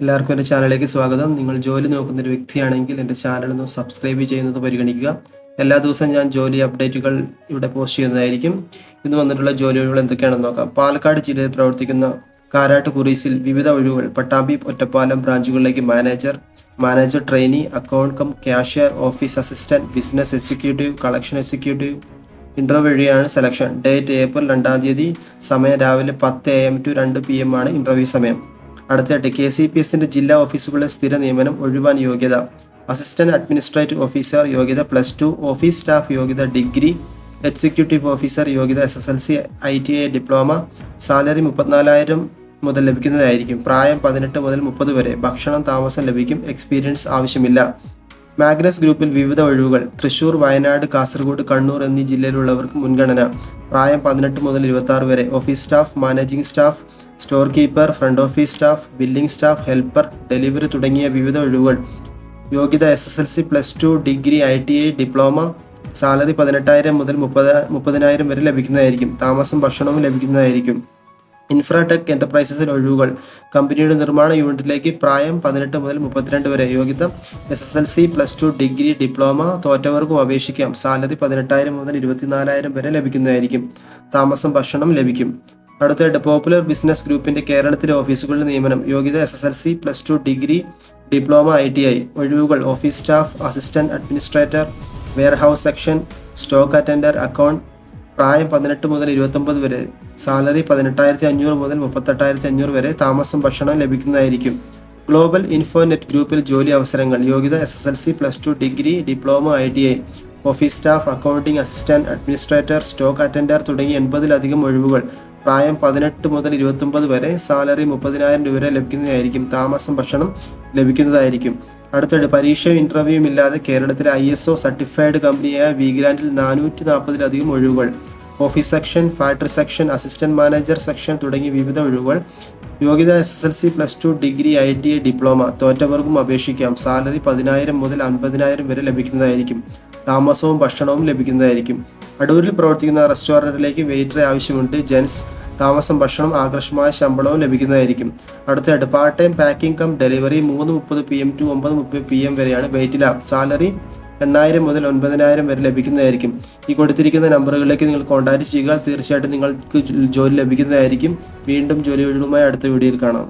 എല്ലാവർക്കും എൻ്റെ ചാനലിലേക്ക് സ്വാഗതം. നിങ്ങൾ ജോലി നോക്കുന്ന ഒരു വ്യക്തിയാണെങ്കിൽ എൻ്റെ ചാനൽ ഒന്ന് സബ്സ്ക്രൈബ് ചെയ്യുന്നത് പരിഗണിക്കുക. എല്ലാ ദിവസവും ഞാൻ ജോലി അപ്ഡേറ്റുകൾ ഇവിടെ പോസ്റ്റ് ചെയ്യുന്നതായിരിക്കും. ഇന്ന് വന്നിട്ടുള്ള ജോലി ഒഴിവുകൾ എന്തൊക്കെയാണെന്ന് നോക്കാം. പാലക്കാട് ജില്ലയിൽ പ്രവർത്തിക്കുന്ന കാരാട്ട് കുറീസിൽ വിവിധ ഒഴിവുകൾ. പട്ടാമ്പി ഒറ്റപ്പാലം ബ്രാഞ്ചുകളിലേക്ക് manager trainee, account cum cashier, office assistant, business executive, collection executive. Interview വഴിയാണ് സെലക്ഷൻ. ഡേറ്റ് ഏപ്രിൽ 2-ാം തീയതി. സമയം രാവിലെ 10 AM to 2 PM ആണ് ഇന്റർവ്യൂ സമയം. അടുത്തായിട്ട് KCPSന്റെ ജില്ലാ ഓഫീസുകളുടെ സ്ഥിര നിയമനം. ഒഴിവാൻ യോഗ്യത: അസിസ്റ്റന്റ് അഡ്മിനിസ്ട്രേറ്റീവ് ഓഫീസർ യോഗ്യത +2, ഓഫീസ് സ്റ്റാഫ് യോഗ്യത ഡിഗ്രി, എക്സിക്യൂട്ടീവ് ഓഫീസർ യോഗ്യത SSLC ITI ഡിപ്ലോമ. സാലറി 34,000 മുതൽ ലഭിക്കുന്നതായിരിക്കും. പ്രായം 18 മുതൽ 30 വരെ. ഭക്ഷണം താമസം ലഭിക്കും. എക്സ്പീരിയൻസ് ആവശ്യമില്ല. മാഗ്നസ് ഗ്രൂപ്പിൽ വിവിധ ഒഴിവുകൾ. തൃശൂർ, വയനാട്, കാസർഗോഡ്, കണ്ണൂർ എന്നീ ജില്ലയിലുള്ളവർക്ക് മുൻഗണന. പ്രായം 18 മുതൽ 26 വരെ. Office staff, managing staff, store keeper, front office staff, billing staff, helper, delivery തുടങ്ങിയ വിവിധ ഒഴിവുകൾ. യോഗ്യത SSLC +2, degree, ITI diploma. Salary 18,000 മുതൽ 30,000 വരെ ലഭിക്കുന്നതായിരിക്കും. താമസം ഭക്ഷണവും ലഭിക്കുന്നതായിരിക്കും. ഇൻഫ്രാടെക് എന്റർപ്രൈസസിൽ ഒഴിവുകൾ. കമ്പനിയുടെ നിർമ്മാണ യൂണിറ്റിലേക്ക്. പ്രായം 18 മുതൽ 32 വരെ. യോഗ്യത SSLC +2, ഡിഗ്രി, ഡിപ്ലോമ. തോറ്റവർക്കും അപേക്ഷിക്കാം. സാലറി 18,000 മുതൽ 24,000 വരെ ലഭിക്കുന്നതായിരിക്കും. താമസം ഭക്ഷണം ലഭിക്കും. അടുത്തായിട്ട് പോപ്പുലർ ബിസിനസ് ഗ്രൂപ്പിന്റെ കേരളത്തിലെ ഓഫീസുകളുടെ നിയമനം. യോഗ്യത SSLC +2, ഡിഗ്രി, ഡിപ്ലോമ, ITI. ഒഴിവുകൾ. Office staff, assistant administrator, warehouse section, stock attender, account. പ്രായം 18 മുതൽ 29 വരെ. സാലറി 18,500 മുതൽ 38,500 വരെ. താമസം ഭക്ഷണം ലഭിക്കുന്നതായിരിക്കും. ഗ്ലോബൽ ഇൻഫോനെറ്റ് ഗ്രൂപ്പിൽ ജോലി അവസരങ്ങൾ. യോഗ്യത SSLC +2, degree, diploma, ITI. Office staff, accounting assistant, administrator, stock attender തുടങ്ങി 80-ലധികം ഒഴിവുകൾ. പ്രായം 18 മുതൽ 29 വരെ. സാലറി 30,000 വരെ ലഭിക്കുന്നതായിരിക്കും. താമസം ഭക്ഷണം ലഭിക്കുന്നതായിരിക്കും. അടുത്തിടെ പരീക്ഷയും ഇന്റർവ്യൂവും ഇല്ലാതെ കേരളത്തിലെ ISO സർട്ടിഫൈഡ് കമ്പനിയായ വിഗ്രാൻഡിൽ 440-ലധികം ഒഴിവുകൾ. Office section, factory section, assistant manager section തുടങ്ങി വിവിധ ഒഴിവുകൾ. യോഗ്യത SSLC +2, ഡിഗ്രി, ITI ഡിപ്ലോമ. തോറ്റവർക്കും അപേക്ഷിക്കാം. സാലറി 10,000 മുതൽ 50,000 വരെ ലഭിക്കുന്നതായിരിക്കും. താമസവും ഭക്ഷണവും ലഭിക്കുന്നതായിരിക്കും. അടൂരിൽ പ്രവർത്തിക്കുന്ന റെസ്റ്റോറൻറ്റിലേക്ക് വെയിറ്ററെ ആവശ്യമുണ്ട്. ജെൻസ്. താമസം ഭക്ഷണം ആകർഷമായ ശമ്പളവും ലഭിക്കുന്നതായിരിക്കും. അടുത്തായിട്ട് part time packing cum delivery. 3:30 PM to 9:30 PM വരെയാണ്. Weight lab. സാലറി 8,000 മുതൽ 9,000 വരെ ലഭിക്കുന്നതായിരിക്കും. ഈ കൊടുത്തിരിക്കുന്ന നമ്പറുകളിലേക്ക് നിങ്ങൾ കോൺടാക്ട് ചെയ്യുക. തീർച്ചയായിട്ടും നിങ്ങൾക്ക് ജോലി ലഭിക്കുന്നതായിരിക്കും. വീണ്ടും ജോലി ഒഴിവുമായി അടുത്ത വീഡിയോയിൽ കാണാം.